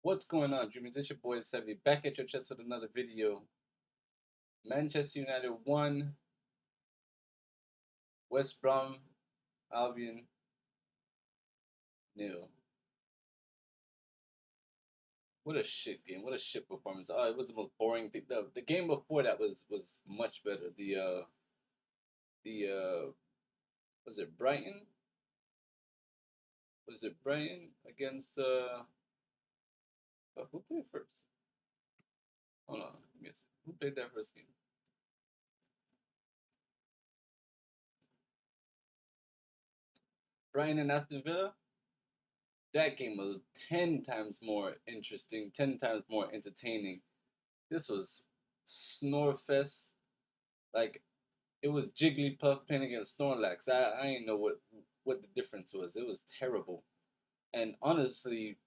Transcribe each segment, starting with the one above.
What's going on, dreamers? It's your boy Sevi back at your chest with another video. Manchester United won, West Brom Albion nil. What a shit game! What a shit performance! Oh, it was the most boring thing. The game before that was much better. The was it Brighton? Was it Brighton against who played first? Hold on, give me a second. Who played that first game? Brighton and Aston Villa. That game was 10 times more interesting, 10 times more entertaining. This was Snorefest. Like, it was Jigglypuff playing against Snorlax. I didn't know what the difference was. It was terrible. And honestly,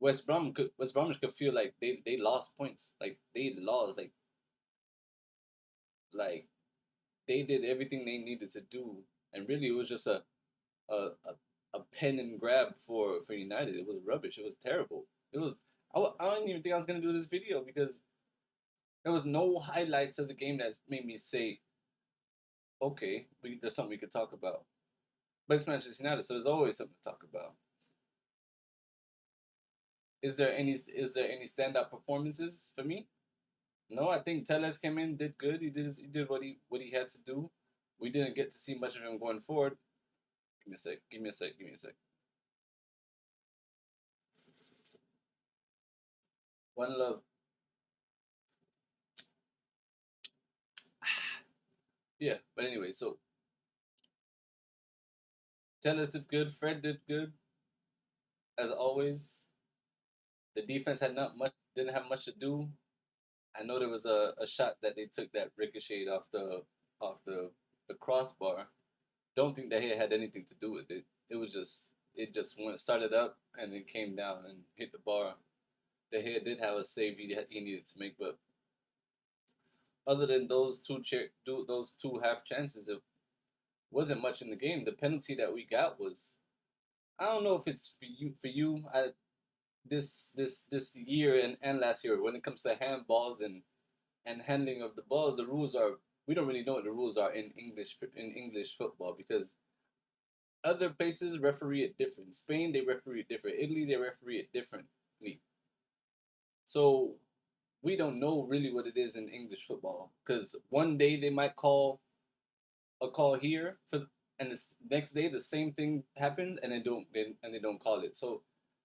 West Bromwich could feel like they lost points. Like they lost. Like they did everything they needed to do. And really it was just a, a a pen and grab for United. It was rubbish. It was terrible. It was. I don't even think I was gonna do this video because there was no highlights of the game that made me say, okay, there's something we could talk about. But it's Manchester United, so there's always something to talk about. Is there any standout performances for me? No, I think Telles came in, did good. He did what he had to do. We didn't get to see much of him going forward. Give me a sec. Give me a sec. Give me a sec. One love. Yeah, but anyway, so Telles did good. Fred did good as always. The defense had not much, didn't have much to do. I know there was a shot that they took that ricocheted off the crossbar. Don't think that he had anything to do with it. It just went started up and it came down and hit the bar. The head did have a save he needed to make, but other than those two half chances, it wasn't much in the game. The penalty that we got was, I don't know if it's for you. This year and last year when it comes to handballs and handling of the balls, the rules are, we don't really know what the rules are in English football because other places referee it different. Spain, they referee it different. Italy, they referee it differently. So we don't know really what it is in English football because one day they might call a call here and the next day the same thing happens and they don't call it. So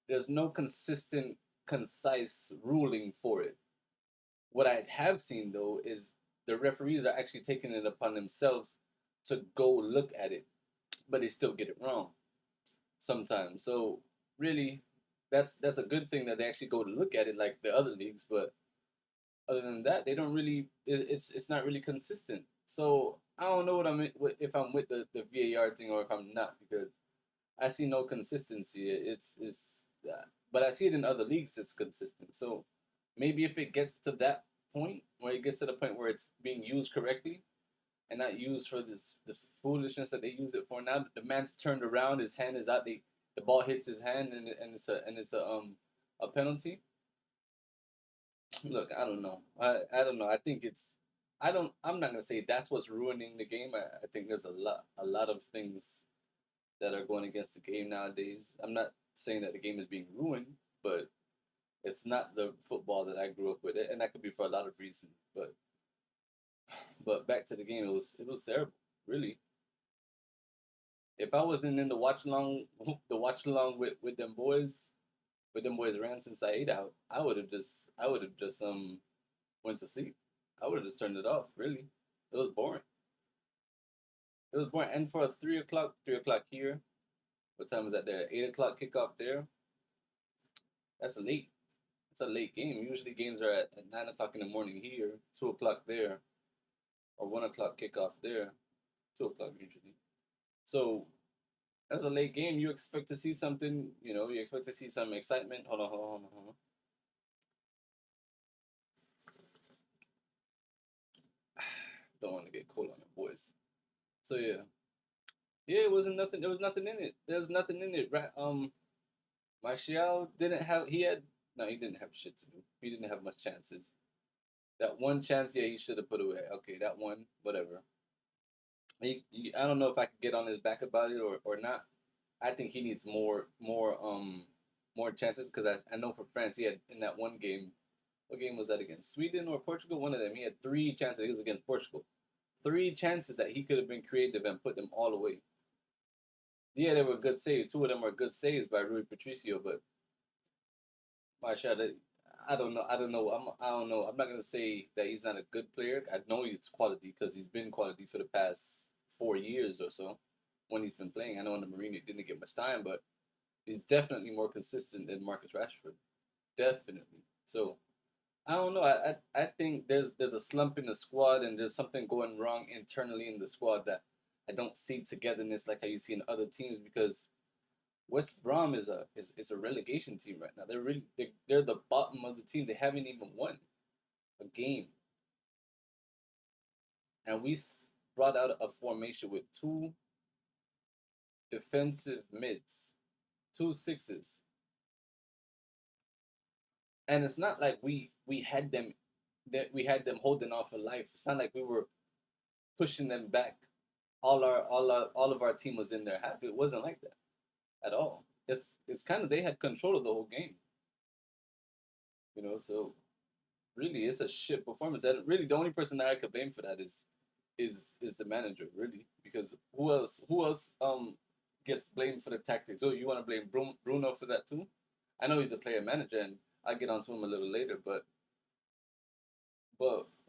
there's no consistent, concise ruling for it. What I have seen though is the referees are actually taking it upon themselves to go look at it, but they still get it wrong sometimes. So really, that's a good thing that they actually go to look at it like the other leagues. But other than that, they don't really. It's not really consistent. So I don't know if I'm with the VAR thing or if I'm not because I see no consistency. But I see it in other leagues. It's consistent. So maybe if it gets to that point where it gets to the point where it's being used correctly and not used for this foolishness that they use it for now. The man's turned around, his hand is out, the ball hits his hand and it's a penalty. Look, I don't know. I don't know. I think it's I'm not gonna say that's what's ruining the game. I think there's a lot of things that are going against the game nowadays. I'm not saying that the game is being ruined, but it's not the football that I grew up with, and that could be for a lot of reasons. But back to the game, it was terrible, really. If I wasn't in the watch along, the watch along with them boys Rams and Saeed out, I would have just went to sleep. I would have just turned it off. Really, it was boring. It was boring, and for a 3 o'clock here. What time is that there? 8 o'clock kickoff there. That's late. It's a late game. Usually games are at 9 o'clock in the morning here, 2 o'clock there, or 1 o'clock kickoff there. 2 o'clock usually. So that's a late game. You expect to see something, you expect to see some excitement. Hold on, hold on, hold on, hold on. Don't want to get cold on the boys. So yeah. Yeah, it wasn't nothing. There was nothing in it. There was nothing in it. Right? Martial didn't have. He had No, he didn't have shit to do. He didn't have much chances. That one chance, yeah, he should have put away. Okay, that one, whatever. I don't know if I could get on his back about it or not. I think he needs more chances because I know for France he had in that one game. What game was that against? Sweden or Portugal? One of them. He had three chances. He was against Portugal. Three chances that he could have been creative and put them all away. Yeah, they were good saves. Two of them were good saves by Rui Patricio, but Marshall, I don't know. I don't know. I don't know. I'm not gonna say that he's not a good player. I know he's quality because he's been quality for the past 4 years or so when he's been playing. I know in the Marine he didn't get much time, but he's definitely more consistent than Marcus Rashford. Definitely. So I don't know. I think there's a slump in the squad and there's something going wrong internally in the squad that I don't see togetherness like how you see in other teams because West Brom is a relegation team right now. They're the bottom of the team. They haven't even won a game, and we brought out a formation with two defensive mids, two sixes, and it's not like we had them that we had them holding off for life. It's not like we were pushing them back. All of our team was in their half. It wasn't like that at all. It's kind of they had control of the whole game, you know. So really, it's a shit performance. And really, the only person that I could blame for that is the manager, really, because who else gets blamed for the tactics? Oh, you want to blame Bruno for that too? I know he's a player manager, and I'll get onto him a little later, but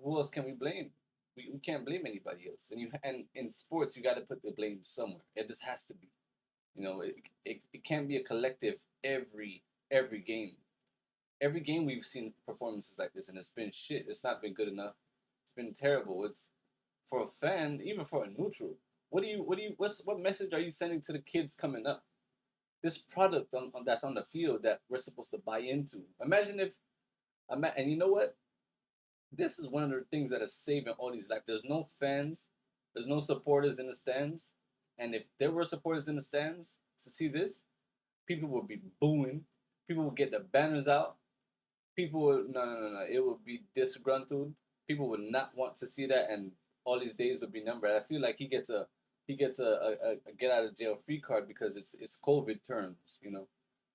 who else can we blame? We can't blame anybody else. And in sports, you got to put the blame somewhere. It just has to be. You know, it can't be a collective every game. Every game we've seen performances like this, and it's been shit. It's not been good enough. It's been terrible. It's for a fan, even for a neutral. What message are you sending to the kids coming up? This product that's on the field that we're supposed to buy into. Imagine if, and you know what? This is one of the things that is saving all these lives. There's no fans, there's no supporters in the stands, and if there were supporters in the stands to see this, people would be booing. People would get the banners out. People would no. It would be disgruntled. People would not want to see that, and all these days would be numbered. I feel like he gets a get out of jail free card because it's COVID terms. You know,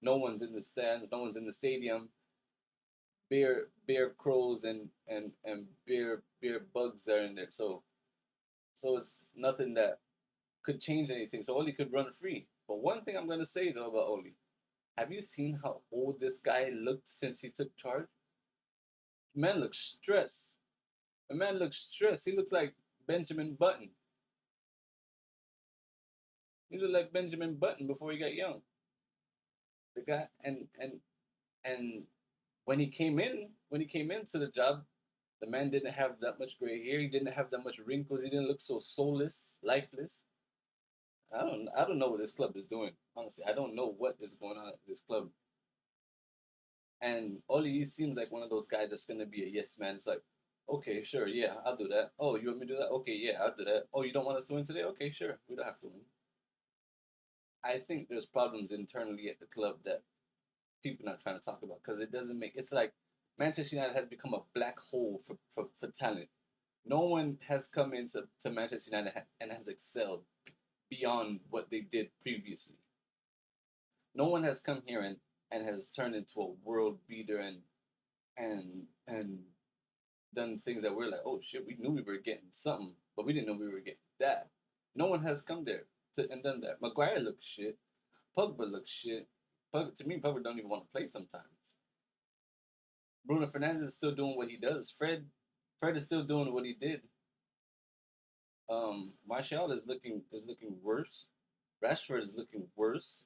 no one's in the stands, no one's in the stadium. Bear crows and bear bugs are in there. So it's nothing that could change anything. So Oli could run free. But one thing I'm gonna say though about Oli, have you seen how old this guy looked since he took charge? Man looks stressed. The man looks stressed. He looks like Benjamin Button. He looked like Benjamin Button before he got young. The guy and when he came into the job, the man didn't have that much gray hair. He didn't have that much wrinkles. He didn't look so soulless, lifeless. I don't know what this club is doing. Honestly, I don't know what is going on at this club. And Oli he seems like one of those guys that's gonna be a yes man. It's like, okay, sure, yeah, I'll do that. Oh, you want me to do that? Okay, yeah, I'll do that. Oh, you don't want us to win today? Okay, sure, we don't have to win. I think there's problems internally at the club that people are not trying to talk about because it doesn't make. It's like Manchester United has become a black hole for talent. No one has come into Manchester United and has excelled beyond what they did previously. No one has come here and has turned into a world beater and done things that we're like, oh shit, we knew we were getting something, but we didn't know we were getting that. No one has come there and done that. Maguire looks shit. Pogba looks shit. To me, Pogba don't even want to play sometimes. Bruno Fernandes is still doing what he does. Fred is still doing what he did. Martial is looking worse. Rashford is looking worse.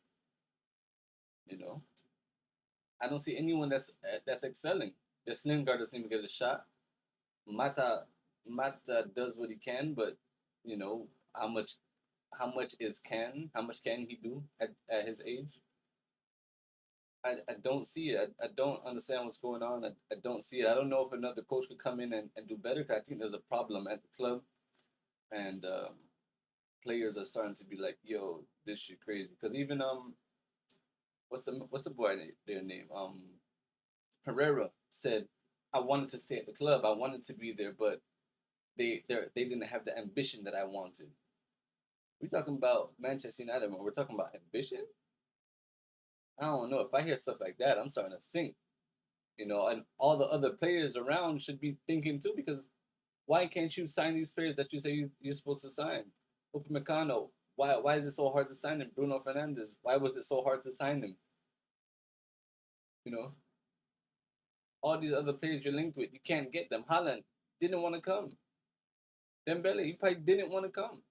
You know, I don't see anyone that's excelling. The Lingard doesn't even get a shot. Mata Mata does what he can, but you know how much how much can he do at his age? I don't see it. I don't understand what's going on. I don't see it. I don't know if another coach could come in and do better. Cause I think there's a problem at the club, and players are starting to be like, "Yo, this shit crazy." Because even what's the boy their name? Herrera said, "I wanted to stay at the club. I wanted to be there, but they didn't have the ambition that I wanted." We're talking about Manchester United, man. We're talking about ambition. I don't know. If I hear stuff like that, I'm starting to think, and all the other players around should be thinking too, because why can't you sign these players that you say you're supposed to sign? Upamecano, why is it so hard to sign him? Bruno Fernandes, why was it so hard to sign him? You know, all these other players you're linked with, you can't get them. Haaland didn't want to come. Dembele, he probably didn't want to come.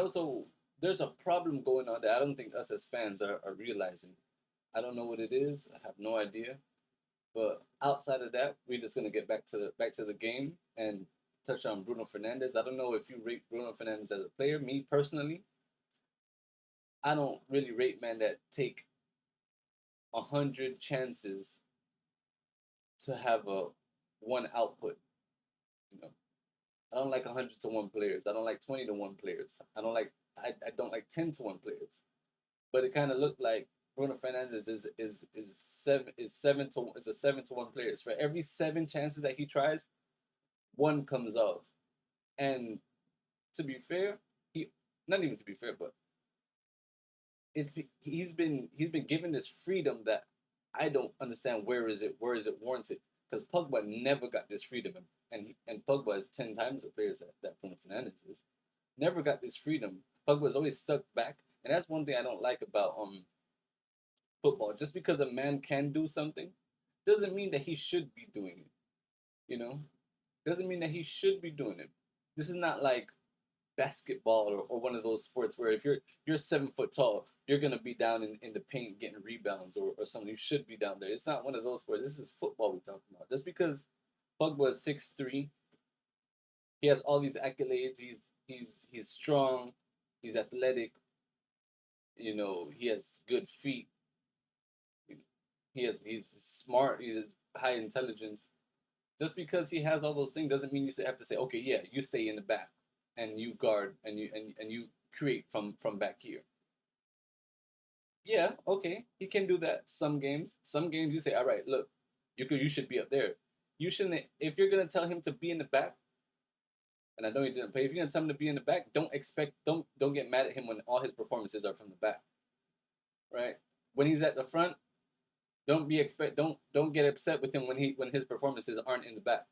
So there's a problem going on that I don't think us as fans are realizing. I don't know what it is. I have no idea. But outside of that, we're just gonna get back to the game and touch on Bruno Fernandes. I don't know if you rate Bruno Fernandes as a player. Me personally, I don't really rate men that take 100 chances to have a one output. You know, I don't like 100-to-1 players. I don't like 20-to-1 players. I don't like 10-to-1 players. But it kind of looked like Bruno Fernandez is a 7-to-1 player. For every 7 chances that he tries, one comes off. And to be fair, he not even to be fair, but it's he's been given this freedom that I don't understand where is it warranted, because Pogba never got this freedom, and Pogba is 10 times the players that Bruno Fernandes is. Never got this freedom. Pogba was always stuck back, and that's one thing I don't like about football. Just because a man can do something doesn't mean that he should be doing it. You know, doesn't mean that he should be doing it. This is not like basketball or one of those sports where if you're 7 foot tall, you're gonna be down in the paint getting rebounds or something. You should be down there. It's not one of those sports. This is football we're talking about. Just because Pogba is 6'3", he has all these accolades. He's strong, he's athletic. He has good feet. He's smart. He has high intelligence. Just because he has all those things doesn't mean you have to say, okay, yeah, you stay in the back and you guard and you create from back here. Yeah, okay, he can do that some games. Some games you say, all right, look, you should be up there. You shouldn't if you're gonna tell him to be in the back, and I know he didn't play. If you're gonna tell him to be in the back, don't get mad at him when all his performances are from the back, right? When he's at the front, don't get upset with him when his performances aren't in the back.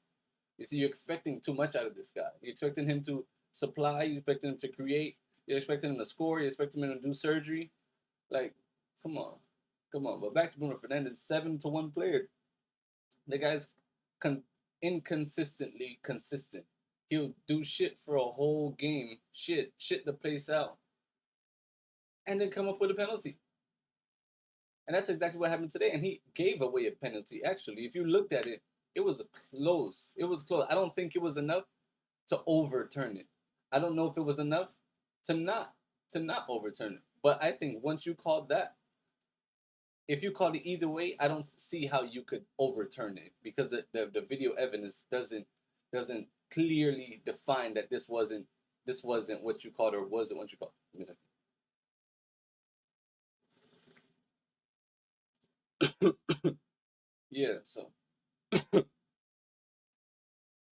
You see, you're expecting too much out of this guy. You're expecting him to supply. You're expecting him to create. You're expecting him to score. You're expecting him to do surgery. Like, come on, come on. But back to Bruno Fernandes, 7-to-1 player. The guy's con- inconsistently consistent. He'll do shit for a whole game, shit the place out, and then come up with a penalty. And that's exactly what happened today. And he gave away a penalty. Actually, if you looked at it, it was close. It was close. I don't think it was enough to overturn it. I don't know if it was enough to not overturn it. But I think once you called that, if you called it either way, I don't see how you could overturn it, because the video evidence doesn't clearly define that this wasn't what you called or wasn't what you called. Give me a second. Yeah.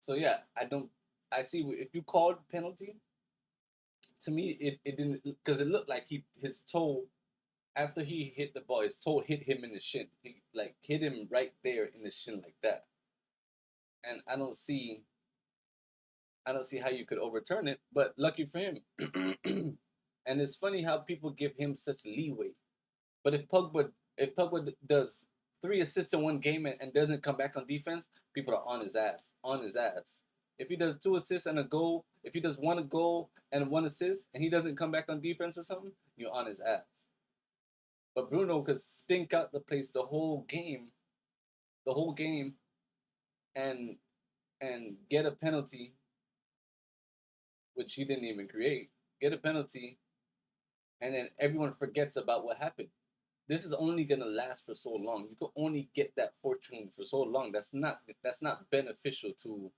So yeah, I see if you called penalty, to me it didn't, because it looked like his toe, after he hit the ball, his toe hit him in the shin. He like hit him right there in the shin like that. And I don't see how you could overturn it, but lucky for him. And it's funny how people give him such leeway. But if Pogba does 3 assists in one game and doesn't come back on defense, people are on his ass, on his ass. If he does 2 assists and a goal, if he does one goal and 1 assist and he doesn't come back on defense or something, you're on his ass. But Bruno could stink out the place the whole game, and get a penalty, which he didn't even create. Get a penalty, and then everyone forgets about what happened. This is only gonna last for so long. You can only get that fortune for so long. That's not beneficial to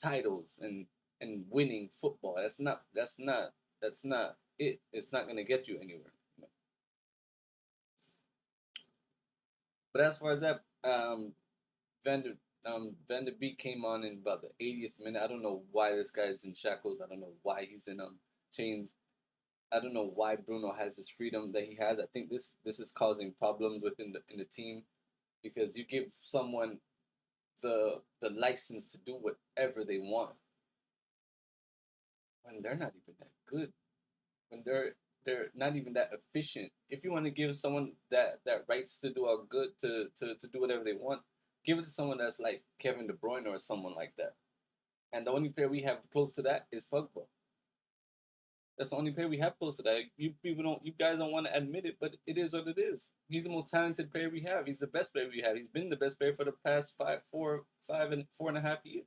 titles and winning football. That's not it. It's not gonna get you anywhere. as far as that, Vander Van der Beek came on in about the 80th minute. I don't know why this guy's in shackles. I don't know why he's in chains. I don't know why Bruno has this freedom that he has. I think this is causing problems within the team because you give someone the license to do whatever they want when they're not even that good, when they're not even that efficient. If you want to give someone that rights to do all good to do whatever they want, give it to someone that's like Kevin De Bruyne or someone like that. And the only player we have close to that is Pogba. That's the only player we have close to that. You guys don't want to admit it, but it is what it is. He's the most talented player we have. He's the best player we have. He's been the best player for the past 4.5 and 4.5 years.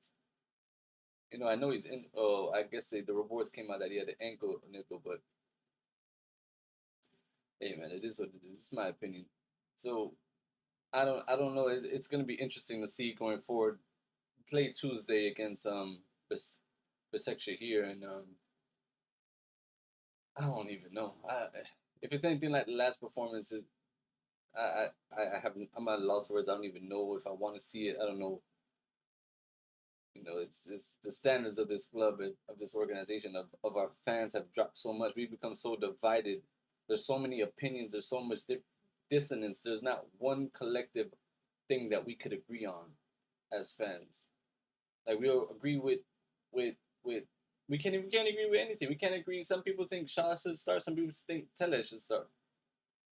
I know he's in. Oh, I guess the reports came out that he had an ankle nickel, but hey, man, it is what it is. It's my opinion. So I don't know. It's gonna be interesting to see going forward. Play Tuesday against Besiktas here, and I don't even know. If it's anything like the last performances, I'm at a loss for words. I don't even know if I want to see it. I don't know. It's the standards of this club of this organization of our fans have dropped so much. We've become so divided. There's so many opinions. There's so much dissonance. There's not one collective thing that we could agree on as fans. Like we'll agree with we can't agree with anything. We can't agree. Some people think Shaw should start. Some people think Tele should start.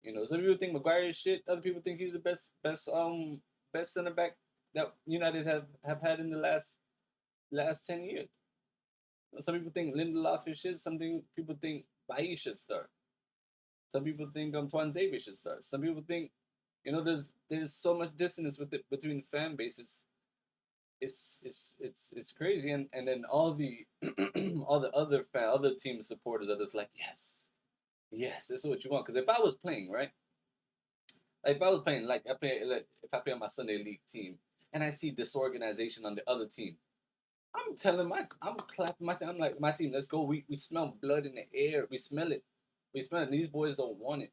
Some people think Maguire is shit. Other people think he's the best center back that United have had in the last 10 years. Some people think Lindelof is shit. Some people think Bailly should start. Some people think Antoine Xavier should start. Some people think, there's so much dissonance between fan bases. It's crazy, and then all the all the other team supporters are just like, yes, this is what you want. Because if I was playing, right, like if I was playing, if I play on my Sunday league team and I see disorganization on the other team, I'm clapping my team. I'm like, my team, let's go. We smell blood in the air. We smell it. We smell it. And these boys don't want it.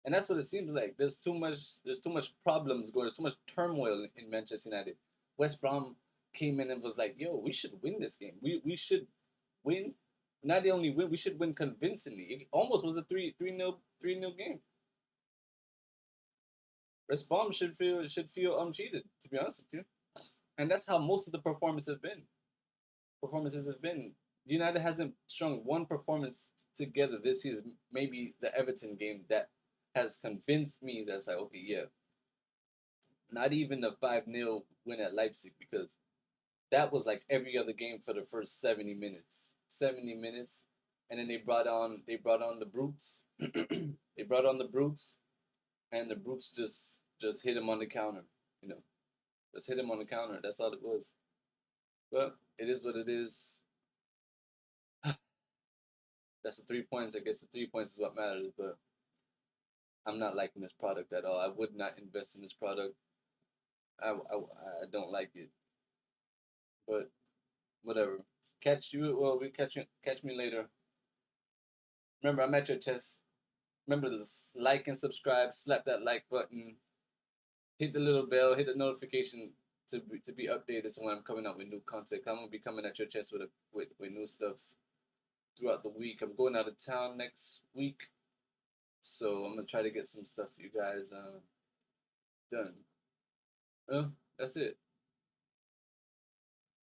And that's what it seems like. There's too much problems going. There's too much turmoil in Manchester United. West Brom came in and was like, "Yo, we should win this game. We should win. Not the only win, we should win convincingly. It almost was a 3-0 game. West Brom should feel cheated, to be honest with you. And that's how most of the performances have been. United hasn't strung one performance together this season. Maybe the Everton game that has convinced me that's like, okay, yeah. Not even the 5-0 win at Leipzig, because that was like every other game for the first 70 minutes. 70 minutes. And then they brought on the brutes. They brought on the brutes, and the brutes just hit him on the counter, you know. Just hit him on the counter. That's all it was. But it is what it is. That's the 3 points. I guess the 3 points is what matters. But I'm not liking this product at all. I would not invest in this product. I don't like it. But whatever. Catch you. Well, we catch me later. Remember, I'm at your chest. Remember to like and subscribe. Slap that like button. Hit the little bell. Hit the notification to be updated. So when I'm coming out with new content, I'm gonna be coming at your chest with new stuff throughout the week. I'm going out of town next week, so I'm gonna try to get some stuff for you guys done. That's it.